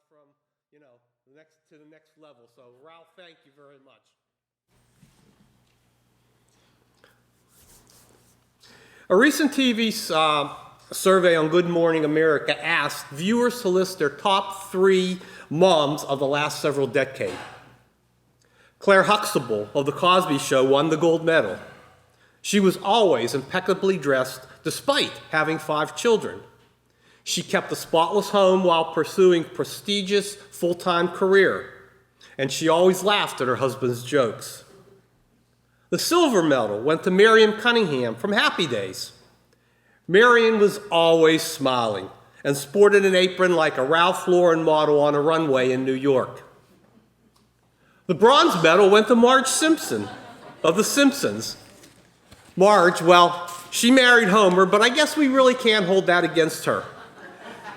from, to the next level. So, Ralph, thank you very much. A recent TV survey on Good Morning America asked viewers to list their top 3 moms of the last several decades. Claire Huxtable of The Cosby Show won the gold medal. She was always impeccably dressed despite having 5 children. She kept a spotless home while pursuing a prestigious full-time career, and she always laughed at her husband's jokes. The silver medal went to Marion Cunningham from Happy Days. Marion was always smiling and sported an apron like a Ralph Lauren model on a runway in New York. The bronze medal went to Marge Simpson of The Simpsons. Marge, well, she married Homer, but I guess we really can't hold that against her.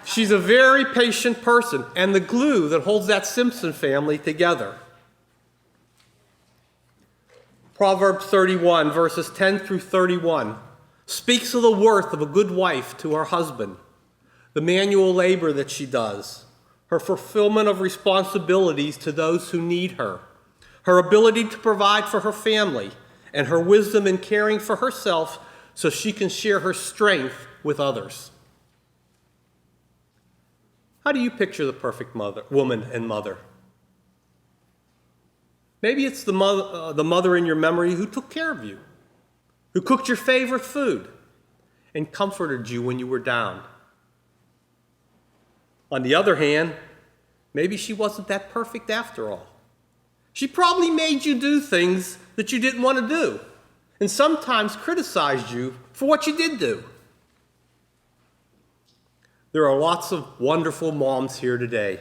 She's a very patient person and the glue that holds that Simpson family together. Proverbs 31, verses 10 through 31, speaks of the worth of a good wife to her husband, the manual labor that she does, her fulfillment of responsibilities to those who need her, her ability to provide for her family, and her wisdom in caring for herself so she can share her strength with others. How do you picture the perfect woman and mother? Maybe it's the mother in your memory who took care of you, who cooked your favorite food, and comforted you when you were down. On the other hand, maybe she wasn't that perfect after all. She probably made you do things that you didn't want to do, and sometimes criticized you for what you did do. There are lots of wonderful moms here today.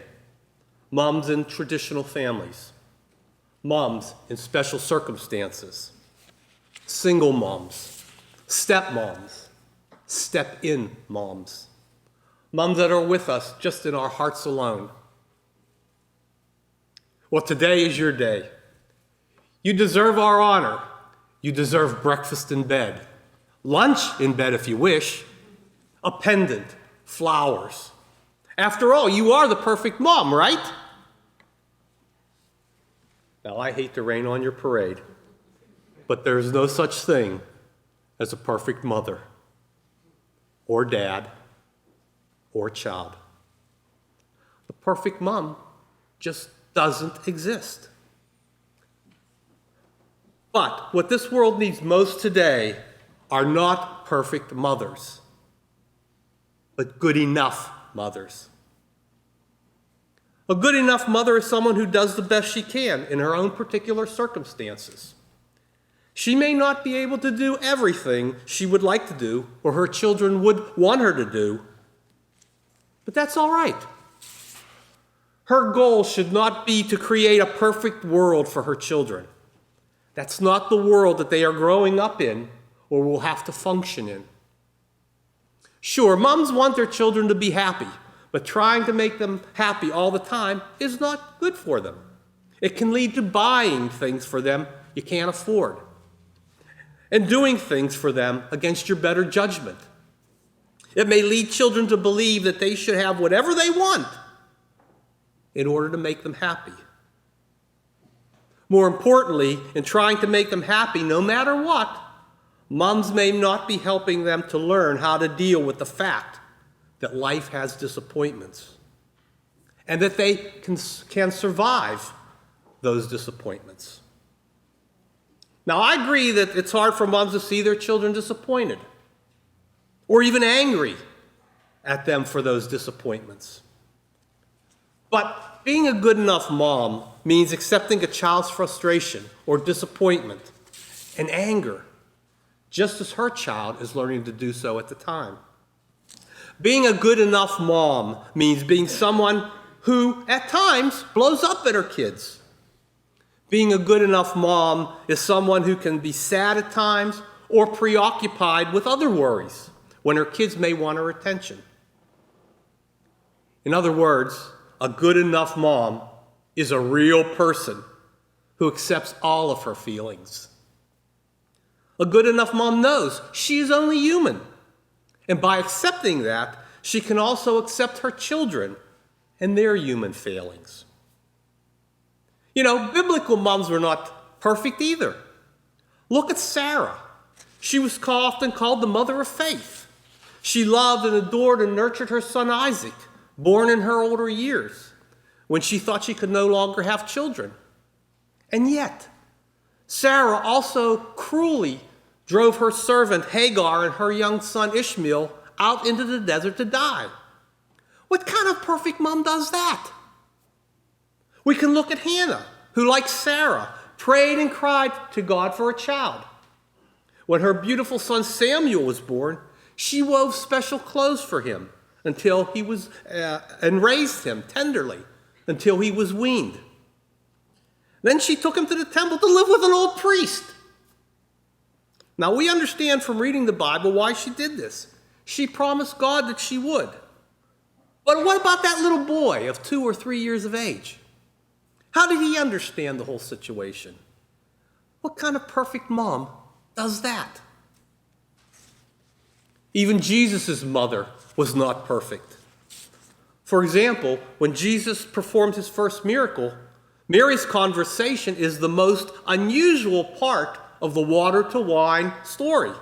Moms in traditional families. Moms in special circumstances. Single moms. Stepmoms. Step-in moms. Moms that are with us just in our hearts alone. Well, today is your day. You deserve our honor. You deserve breakfast in bed. Lunch in bed if you wish. A pendant. Flowers. After all, you are the perfect mom, right? Now, I hate to rain on your parade, but there's no such thing as a perfect mother or dad or child. The perfect mom just doesn't exist. But what this world needs most today are not perfect mothers, but good enough mothers. A good enough mother is someone who does the best she can in her own particular circumstances. She may not be able to do everything she would like to do or her children would want her to do, but that's all right. Her goal should not be to create a perfect world for her children. That's not the world that they are growing up in or will have to function in. Sure, moms want their children to be happy, but trying to make them happy all the time is not good for them. It can lead to buying things for them you can't afford and doing things for them against your better judgment. It may lead children to believe that they should have whatever they want in order to make them happy. More importantly, in trying to make them happy no matter what, moms may not be helping them to learn how to deal with the fact that life has disappointments and that they can survive those disappointments. Now, I agree that it's hard for moms to see their children disappointed or even angry at them for those disappointments. But being a good enough mom means accepting a child's frustration or disappointment and anger, just as her child is learning to do so at the time. Being a good enough mom means being someone who, at times, blows up at her kids. Being a good enough mom is someone who can be sad at times or preoccupied with other worries when her kids may want her attention. In other words, a good enough mom is a real person who accepts all of her feelings. A good enough mom knows she is only human. And by accepting that, she can also accept her children and their human failings. You know, biblical moms were not perfect either. Look at Sarah. She was often called the mother of faith. She loved and adored and nurtured her son Isaac, born in her older years, when she thought she could no longer have children. And yet, Sarah also cruelly drove her servant Hagar and her young son Ishmael out into the desert to die. What kind of perfect mom does that? We can look at Hannah, who, like Sarah, prayed and cried to God for a child. When her beautiful son Samuel was born, she wove special clothes for him until he was, and raised him tenderly until he was weaned. Then she took him to the temple to live with an old priest. Now we understand from reading the Bible why she did this. She promised God that she would. But what about that little boy of 2 or 3 years of age? How did he understand the whole situation? What kind of perfect mom does that? Even Jesus' mother was not perfect. For example, when Jesus performed his first miracle, Mary's conversation is the most unusual part of the water to wine story.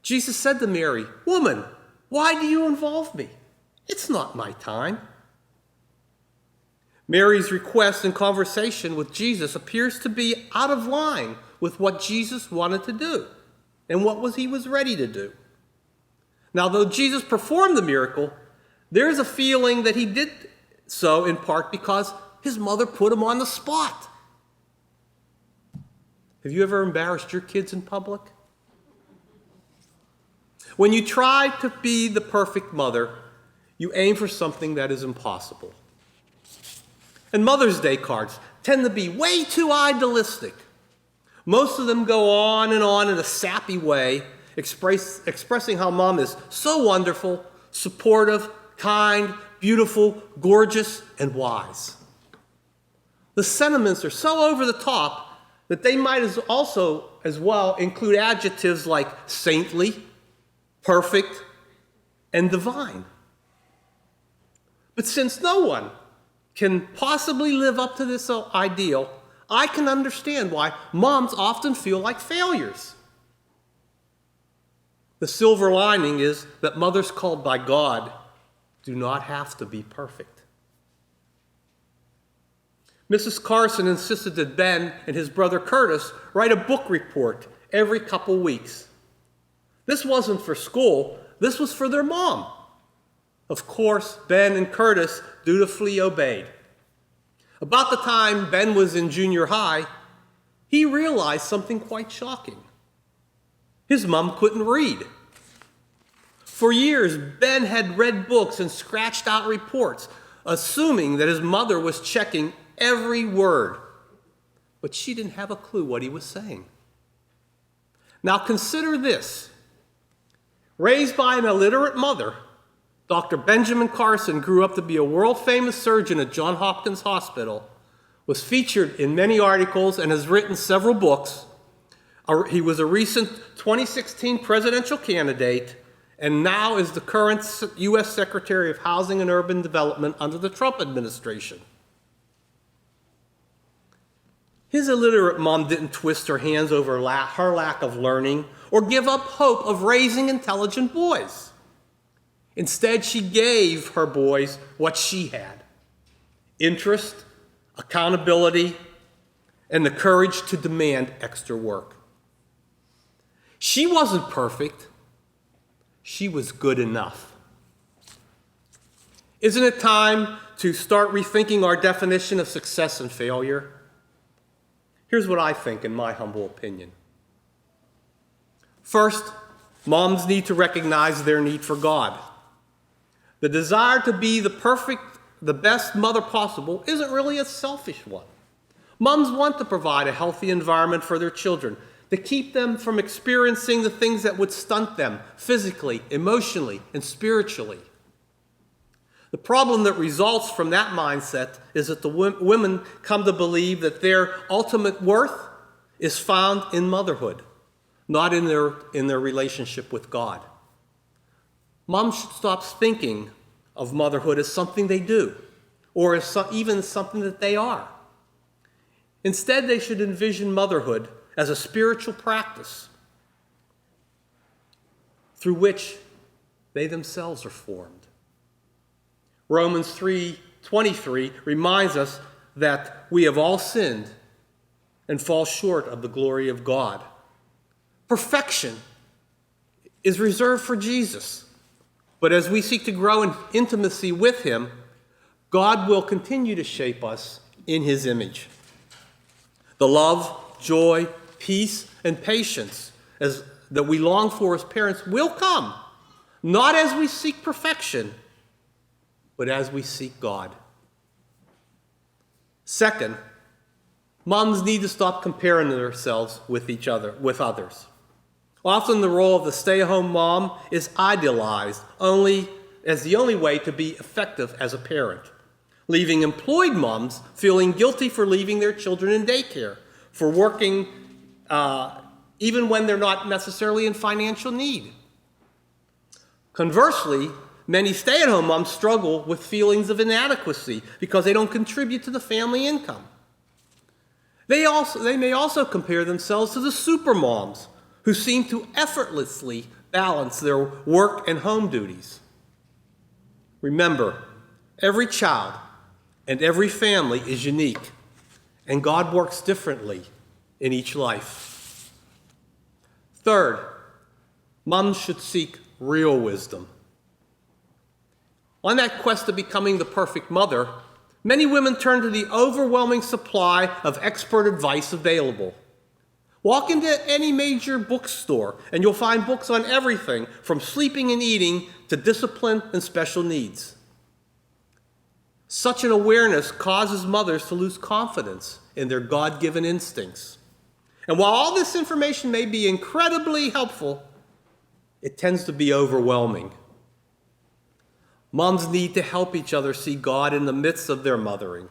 Jesus said to Mary, "Woman, why do you involve me? It's not my time." Mary's request and conversation with Jesus appears to be out of line with what Jesus wanted to do and what he was ready to do. Now, though Jesus performed the miracle, there's a feeling that he did so in part because his mother put him on the spot. Have you ever embarrassed your kids in public? When you try to be the perfect mother, you aim for something that is impossible. And Mother's Day cards tend to be way too idealistic. Most of them go on in a sappy way, expressing how mom is so wonderful, supportive, kind, beautiful, gorgeous, and wise. The sentiments are so over the top that they might as well include adjectives like saintly, perfect, and divine. But since no one can possibly live up to this ideal, I can understand why moms often feel like failures. The silver lining is that mothers called by God do not have to be perfect. Mrs. Carson insisted that Ben and his brother Curtis write a book report every couple weeks. This wasn't for school, this was for their mom. Of course, Ben and Curtis dutifully obeyed. About the time Ben was in junior high, he realized something quite shocking. His mom couldn't read. For years, Ben had read books and scratched out reports, assuming that his mother was checking every word. But she didn't have a clue what he was saying. Now consider this. Raised by an illiterate mother, Dr. Benjamin Carson grew up to be a world-famous surgeon at Johns Hopkins Hospital, was featured in many articles, and has written several books. He was a recent 2016 presidential candidate, and now is the current U.S. Secretary of Housing and Urban Development under the Trump administration. His illiterate mom didn't twist her hands over her lack of learning or give up hope of raising intelligent boys. Instead, she gave her boys what she had: interest, accountability, and the courage to demand extra work. She wasn't perfect. She was good enough. Isn't it time to start rethinking our definition of success and failure? Here's what I think, in my humble opinion. First, moms need to recognize their need for God. The desire to be the best mother possible isn't really a selfish one. Moms want to provide a healthy environment for their children, to keep them from experiencing the things that would stunt them physically, emotionally, and spiritually. The problem that results from that mindset is that the women come to believe that their ultimate worth is found in motherhood, not in their relationship with God. Moms should stop thinking of motherhood as something they do, or as even something that they are. Instead, they should envision motherhood as a spiritual practice through which they themselves are formed. Romans 3:23 reminds us that we have all sinned and fall short of the glory of God. Perfection is reserved for Jesus. But as we seek to grow in intimacy with him, God will continue to shape us in his image. The love, joy, peace, and patience that we long for as parents will come, not as we seek perfection, but as we seek God. Second, moms need to stop comparing themselves with others. Often the role of the stay-at-home mom is idealized as the only way to be effective as a parent, leaving employed moms feeling guilty for leaving their children in daycare, for working even when they're not necessarily in financial need. Conversely, many stay-at-home moms struggle with feelings of inadequacy because they don't contribute to the family income. They may also compare themselves to the super moms who seem to effortlessly balance their work and home duties. Remember, every child and every family is unique, and God works differently in each life. Third, moms should seek real wisdom. On that quest of becoming the perfect mother, many women turn to the overwhelming supply of expert advice available. Walk into any major bookstore and you'll find books on everything from sleeping and eating to discipline and special needs. Such an awareness causes mothers to lose confidence in their God-given instincts. And while all this information may be incredibly helpful, it tends to be overwhelming. Moms need to help each other see God in the midst of their mothering,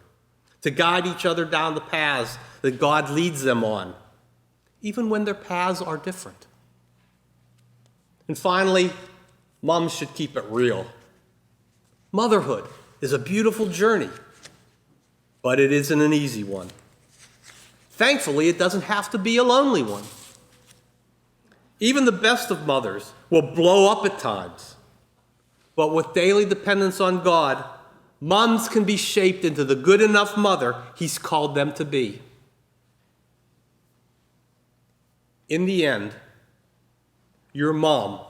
to guide each other down the paths that God leads them on, even when their paths are different. And finally, moms should keep it real. Motherhood is a beautiful journey, but it isn't an easy one. Thankfully, it doesn't have to be a lonely one. Even the best of mothers will blow up at times. But with daily dependence on God, moms can be shaped into the good enough mother he's called them to be. In the end, your mom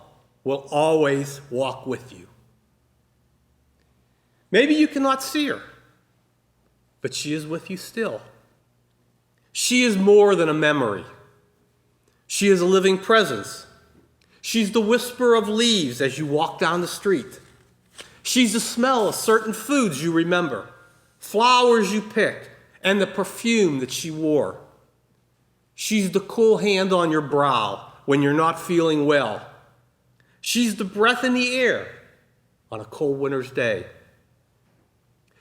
will always walk with you. Maybe you cannot see her, but she is with you still. She is more than a memory. She is a living presence. She's the whisper of leaves as you walk down the street. She's the smell of certain foods you remember, flowers you pick, and the perfume that she wore. She's the cool hand on your brow when you're not feeling well. She's the breath in the air on a cold winter's day.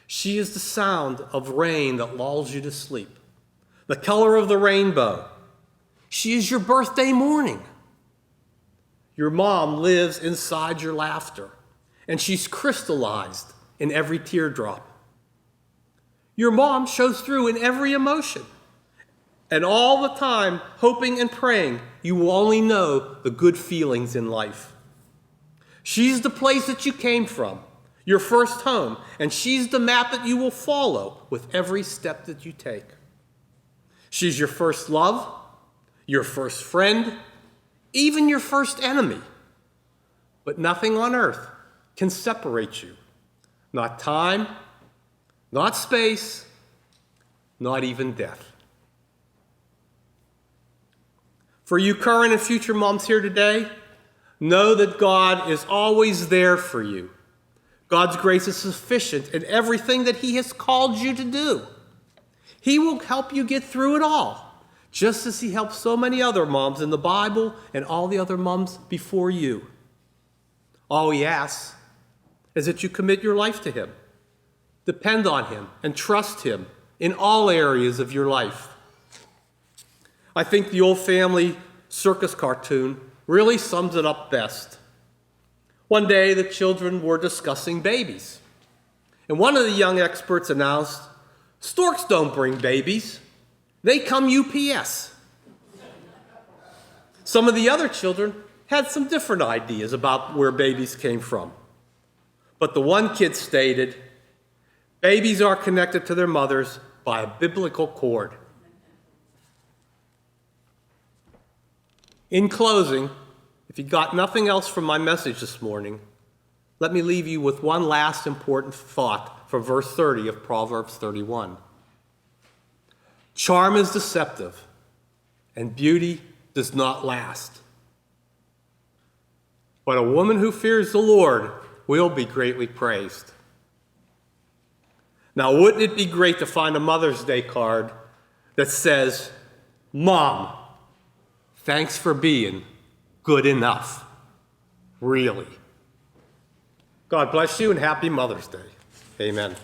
She is the sound of rain that lulls you to sleep, the color of the rainbow. She is your birthday morning. Your mom lives inside your laughter, and she's crystallized in every teardrop. Your mom shows through in every emotion, and all the time hoping and praying you will only know the good feelings in life. She's the place that you came from, your first home, and she's the map that you will follow with every step that you take. She's your first love, your first friend, even your first enemy. But nothing on earth can separate you. Not time, not space, not even death. For you current and future moms here today, know that God is always there for you. God's grace is sufficient in everything that he has called you to do. He will help you get through it all, just as he helped so many other moms in the Bible and all the other moms before you. All he asks is that you commit your life to him, depend on him, and trust him in all areas of your life. I think the old family circus cartoon really sums it up best. One day, the children were discussing babies, and one of the young experts announced, "Storks don't bring babies. They come UPS." Some of the other children had some different ideas about where babies came from. But the one kid stated, "Babies are connected to their mothers by a biblical cord." In closing, if you got nothing else from my message this morning, let me leave you with one last important thought from verse 30 of Proverbs 31. Charm is deceptive, and beauty does not last. But a woman who fears the Lord will be greatly praised. Now, wouldn't it be great to find a Mother's Day card that says, "Mom, thanks for being good enough." Really. God bless you and happy Mother's Day. Amen.